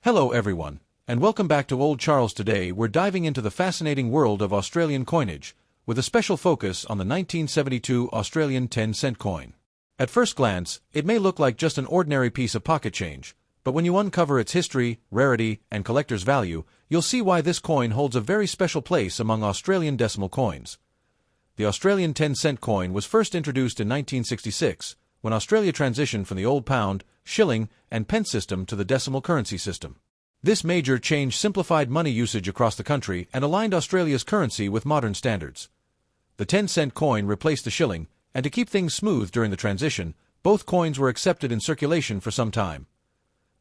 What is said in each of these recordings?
Hello everyone, and welcome back to Old Charles. Today we're diving into the fascinating world of Australian coinage, with a special focus on the 1972 Australian 10-cent coin. At first glance, it may look like just an ordinary piece of pocket change, but when you uncover its history, rarity, and collector's value, you'll see why this coin holds a very special place among Australian decimal coins. The Australian 10-cent coin was first introduced in 1966, when Australia transitioned from the old pound, shilling, and pence system to the decimal currency system. This major change simplified money usage across the country and aligned Australia's currency with modern standards. The 10-cent coin replaced the shilling, and to keep things smooth during the transition, both coins were accepted in circulation for some time.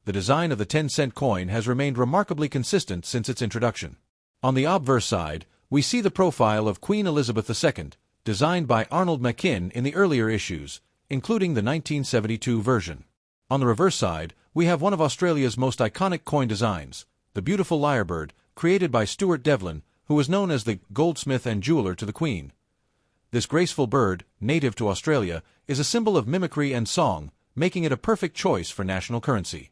The design of the 10-cent coin has remained remarkably consistent since its introduction. On the obverse side, we see the profile of Queen Elizabeth II, designed by Arnold Machin in the earlier issues, including the 1972 version. On the reverse side, we have one of Australia's most iconic coin designs, the beautiful lyrebird, created by Stuart Devlin, who was known as the goldsmith and jeweler to the Queen. This graceful bird, native to Australia, is a symbol of mimicry and song, making it a perfect choice for national currency.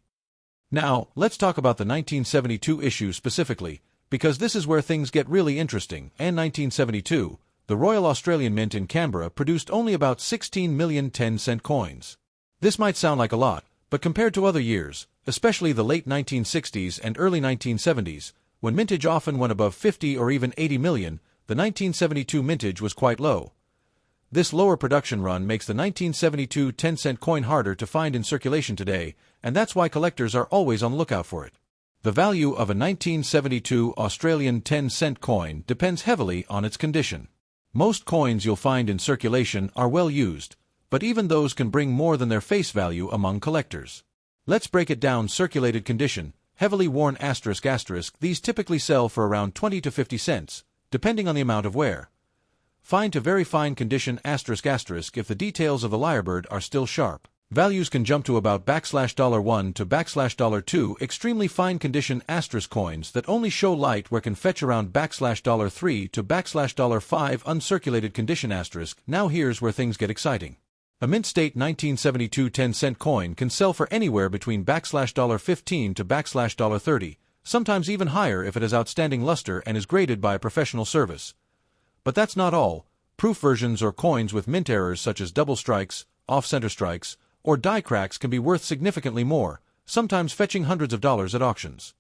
Now, let's talk about the 1972 issue specifically, because this is where things get really interesting. In 1972, the Royal Australian Mint in Canberra produced only about 16 million 10-cent coins. This might sound like a lot, but compared to other years, especially the late 1960s and early 1970s, when mintage often went above 50 or even 80 million, the 1972 mintage was quite low. This lower production run makes the 1972 10-cent coin harder to find in circulation today, and that's why collectors are always on the lookout for it. The value of a 1972 Australian 10-cent coin depends heavily on its condition. Most coins you'll find in circulation are well used, but even those can bring more than their face value among collectors. Let's break it down. Circulated condition, heavily worn ***, these typically sell for around 20 to 50 cents, depending on the amount of wear. Fine to very fine condition ***, if the details of the lyrebird are still sharp. Values can jump to about $1 to $2. Extremely fine condition * coins that only show light wear can fetch around $3 to $5. Uncirculated condition **. Now here's where things get exciting. A mint state 1972 10-cent coin can sell for anywhere between $15 to $30, sometimes even higher if it has outstanding luster and is graded by a professional service. But that's not all. Proof versions or coins with mint errors such as double strikes, off-center strikes, or die cracks can be worth significantly more, sometimes fetching hundreds of dollars at auctions.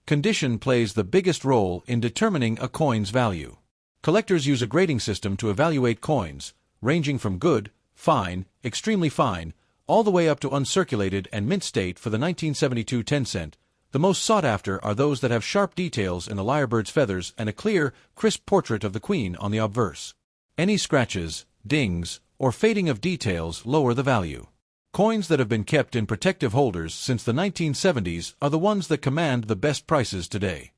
Condition plays the biggest role in determining a coin's value. Collectors use a grading system to evaluate coins, ranging from good, fine, extremely fine, all the way up to uncirculated and mint state. For the 1972 10-cent, the most sought after are those that have sharp details in the lyrebird's feathers and a clear, crisp portrait of the Queen on the obverse. Any scratches, dings, or fading of details lower the value. Coins that have been kept in protective holders since the 1970s are the ones that command the best prices today.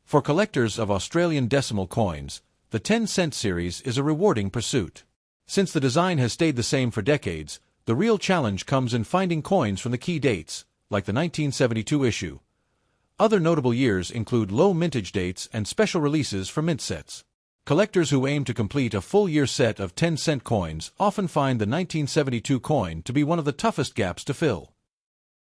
For collectors of Australian decimal coins, the 10-cent series is a rewarding pursuit. Since the design has stayed the same for decades, the real challenge comes in finding coins from the key dates, like the 1972 issue. Other notable years include low mintage dates and special releases for mint sets. Collectors who aim to complete a full-year set of 10-cent coins often find the 1972 coin to be one of the toughest gaps to fill.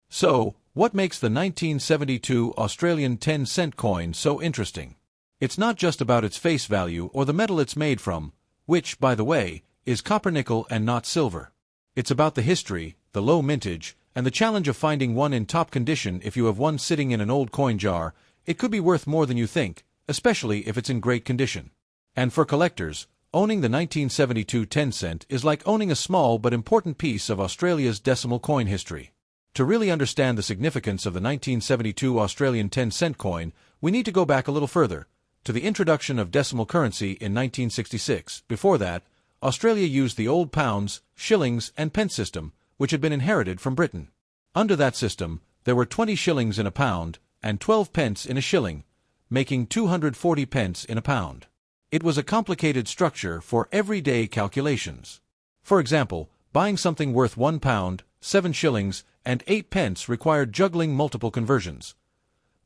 So, what makes the 1972 Australian 10-cent coin so interesting? It's not just about its face value or the metal it's made from, which, by the way, is copper-nickel and not silver. It's about the history, the low mintage, and the challenge of finding one in top condition. If you have one sitting in an old coin jar, it could be worth more than you think, especially if it's in great condition. And for collectors, owning the 1972 10-cent is like owning a small but important piece of Australia's decimal coin history. To really understand the significance of the 1972 Australian 10-cent coin, we need to go back a little further, to the introduction of decimal currency in 1966. Before that, Australia used the old pounds, shillings, and pence system, which had been inherited from Britain. Under that system, there were 20 shillings in a pound and 12 pence in a shilling, making 240 pence in a pound. It was a complicated structure for everyday calculations. For example, buying something worth £1, 7 shillings, and 8 pence required juggling multiple conversions.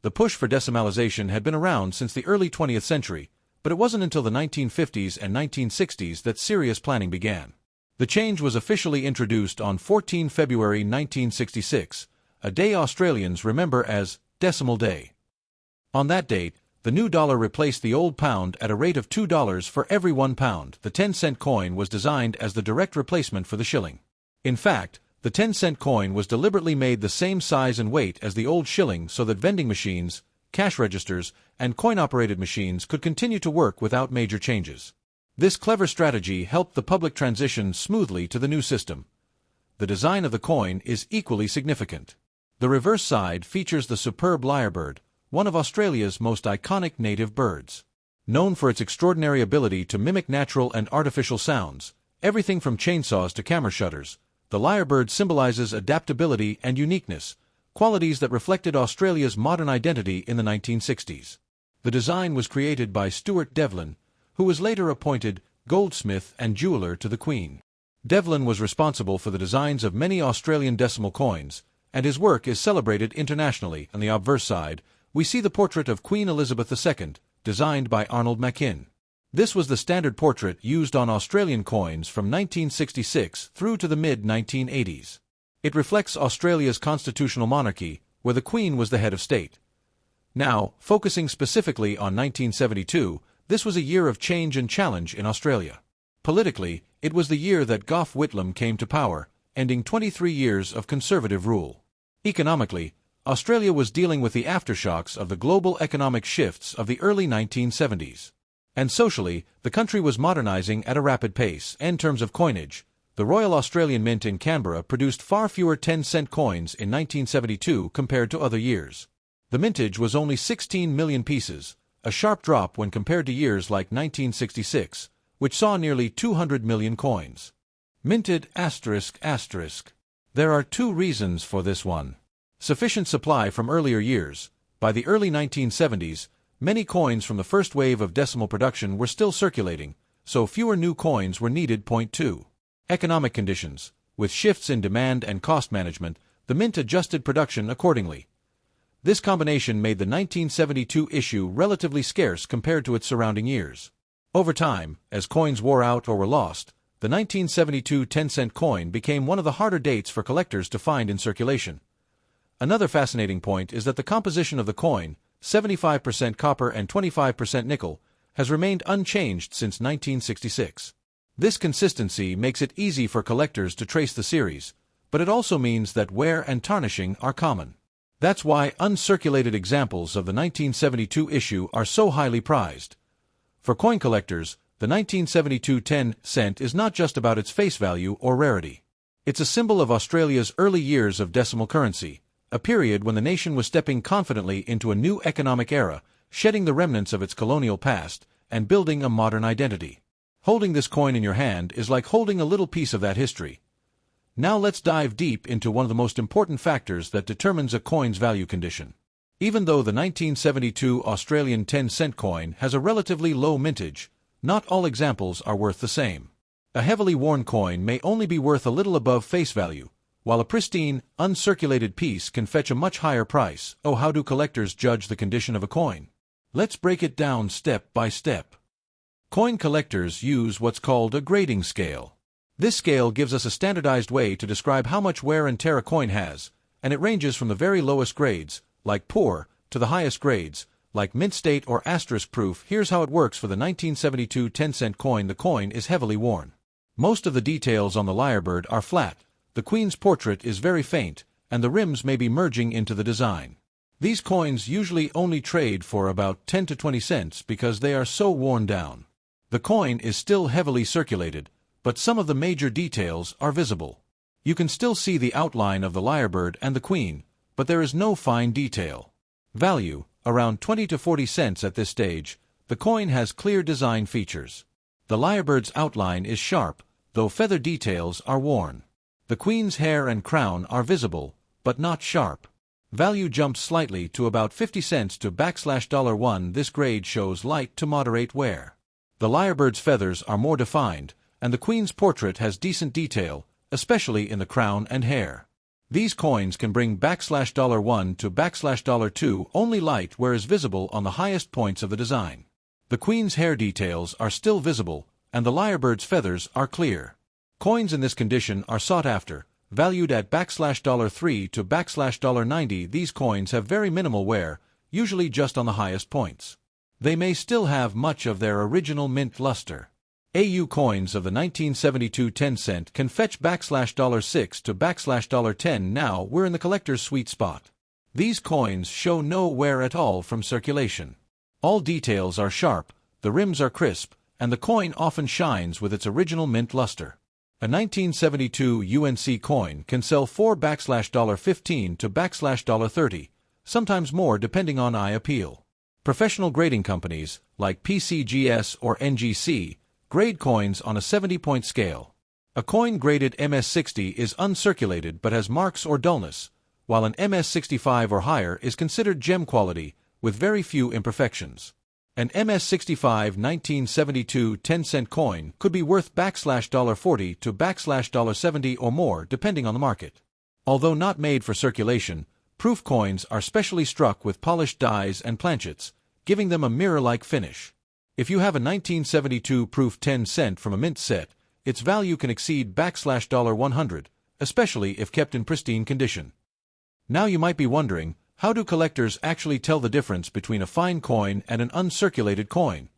The push for decimalization had been around since the early 20th century, but it wasn't until the 1950s and 1960s that serious planning began. The change was officially introduced on 14 February 1966, a day Australians remember as decimal day. On that date, the new dollar replaced the old pound at a rate of $2 for every 1 pound. The 10-cent coin was designed as the direct replacement for the shilling. In fact, the 10-cent coin was deliberately made the same size and weight as the old shilling so that vending machines, cash registers, and coin-operated machines could continue to work without major changes. This clever strategy helped the public transition smoothly to the new system. The design of the coin is equally significant. The reverse side features the superb lyrebird, one of Australia's most iconic native birds. Known for its extraordinary ability to mimic natural and artificial sounds, everything from chainsaws to camera shutters, the lyrebird symbolizes adaptability and uniqueness, qualities that reflected Australia's modern identity in the 1960s. The design was created by Stuart Devlin, who was later appointed goldsmith and jeweler to the Queen. Devlin was responsible for the designs of many Australian decimal coins, and his work is celebrated internationally. On the obverse side, we see the portrait of Queen Elizabeth II, designed by Arnold Machin. This was the standard portrait used on Australian coins from 1966 through to the mid-1980s. It reflects Australia's constitutional monarchy, where the Queen was the head of state. Now, focusing specifically on 1972, this was a year of change and challenge in Australia. Politically, it was the year that Gough Whitlam came to power, ending 23 years of conservative rule. Economically, Australia was dealing with the aftershocks of the global economic shifts of the early 1970s. And socially, the country was modernizing at a rapid pace. In terms of coinage, the Royal Australian Mint in Canberra produced far fewer 10-cent coins in 1972 compared to other years. The mintage was only 16 million pieces, a sharp drop when compared to years like 1966, which saw nearly 200 million coins. Minted ****. There are two reasons for this one. Sufficient supply from earlier years. By the early 1970s, many coins from the first wave of decimal production were still circulating, so fewer new coins were needed. Point 2. Economic conditions. With shifts in demand and cost management, the mint adjusted production accordingly. This combination made the 1972 issue relatively scarce compared to its surrounding years. Over time, as coins wore out or were lost, the 1972 10-cent coin became one of the harder dates for collectors to find in circulation. Another fascinating point is that the composition of the coin, 75% copper and 25% nickel, has remained unchanged since 1966. This consistency makes it easy for collectors to trace the series, but it also means that wear and tarnishing are common. That's why uncirculated examples of the 1972 issue are so highly prized. For coin collectors, the 1972 10-cent is not just about its face value or rarity. It's a symbol of Australia's early years of decimal currency, a period when the nation was stepping confidently into a new economic era, shedding the remnants of its colonial past, and building a modern identity. Holding this coin in your hand is like holding a little piece of that history. Now let's dive deep into one of the most important factors that determines a coin's value condition. Even though the 1972 Australian 10-cent coin has a relatively low mintage, not all examples are worth the same. A heavily worn coin may only be worth a little above face value, while a pristine, uncirculated piece can fetch a much higher price. Oh, how do collectors judge the condition of a coin? Let's break it down step by step. Coin collectors use what's called a grading scale. This scale gives us a standardized way to describe how much wear and tear a coin has, and it ranges from the very lowest grades, like poor, to the highest grades, like mint state or asterisk proof. Here's how it works for the 1972 10-cent coin. The coin is heavily worn. Most of the details on the lyrebird are flat, the Queen's portrait is very faint, and the rims may be merging into the design. These coins usually only trade for about 10 to 20 cents because they are so worn down. The coin is still heavily circulated, but some of the major details are visible. You can still see the outline of the lyrebird and the Queen, but there is no fine detail. Value, around 20 to 40 cents at this stage. The coin has clear design features. The lyrebird's outline is sharp, though feather details are worn. The Queen's hair and crown are visible, but not sharp. Value jumps slightly to about 50 cents to $1. This grade shows light to moderate wear. The lyrebird's feathers are more defined, and the Queen's portrait has decent detail, especially in the crown and hair. These coins can bring $1 to $2. Only light wear is visible on the highest points of the design. The Queen's hair details are still visible, and the lyrebird's feathers are clear. Coins in this condition are sought after. Valued at $3 to $90, these coins have very minimal wear, usually just on the highest points. They may still have much of their original mint luster. AU coins of the 1972 10 cent can fetch $6 to $10. Now we're in the collector's sweet spot. These coins show no wear at all from circulation. All details are sharp, the rims are crisp, and the coin often shines with its original mint luster. A 1972 UNC coin can sell for $15 to $30, sometimes more depending on eye appeal. Professional grading companies, like PCGS or NGC, grade coins on a 70-point scale. A coin graded MS60 is uncirculated but has marks or dullness, while an MS65 or higher is considered gem quality, with very few imperfections. An MS65 1972 10-cent coin could be worth $40 to $70 or more depending on the market. Although not made for circulation, proof coins are specially struck with polished dies and planchets, giving them a mirror-like finish. If you have a 1972 proof 10 cent from a mint set, its value can exceed $100, especially if kept in pristine condition. Now you might be wondering, how do collectors actually tell the difference between a fine coin and an uncirculated coin?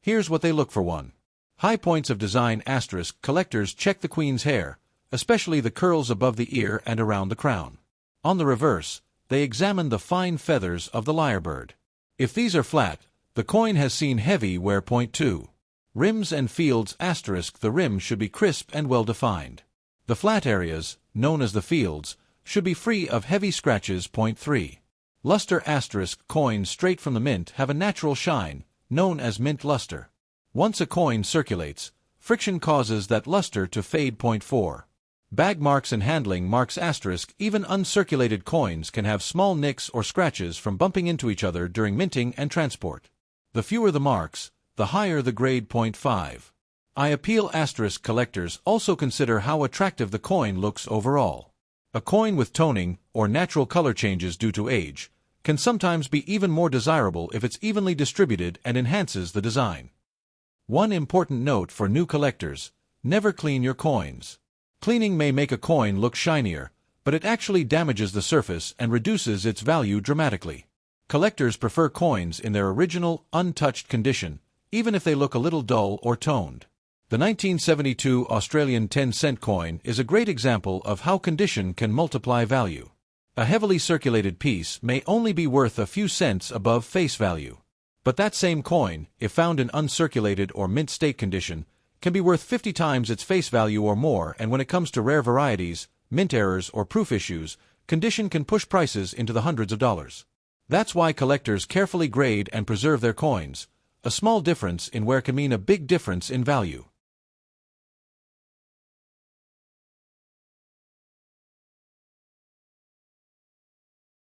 Here's what they look for. 1. High points of design *. Collectors check the queen's hair, especially the curls above the ear and around the crown. On the reverse, they examine the fine feathers of the lyrebird. If these are flat, the coin has seen heavy wear. 2. Rims and fields *. The rim should be crisp and well defined. The flat areas, known as the fields, should be free of heavy scratches. 3. Luster * Coins straight from the mint have a natural shine, known as mint luster. Once a coin circulates, friction causes that luster to fade. 4. Bag marks and handling marks *. Even uncirculated coins can have small nicks or scratches from bumping into each other during minting and transport. The fewer the marks, the higher the grade. 5. Eye appeal * Collectors also consider how attractive the coin looks overall. A coin with toning, or natural color changes due to age, can sometimes be even more desirable if it's evenly distributed and enhances the design. One important note for new collectors: never clean your coins. Cleaning may make a coin look shinier, but it actually damages the surface and reduces its value dramatically. Collectors prefer coins in their original, untouched condition, even if they look a little dull or toned. The 1972 Australian 10-cent coin is a great example of how condition can multiply value. A heavily circulated piece may only be worth a few cents above face value. But that same coin, if found in uncirculated or mint state condition, can be worth 50 times its face value or more. And when it comes to rare varieties, mint errors, or proof issues, condition can push prices into the hundreds of dollars. That's why collectors carefully grade and preserve their coins. A small difference in wear can mean a big difference in value.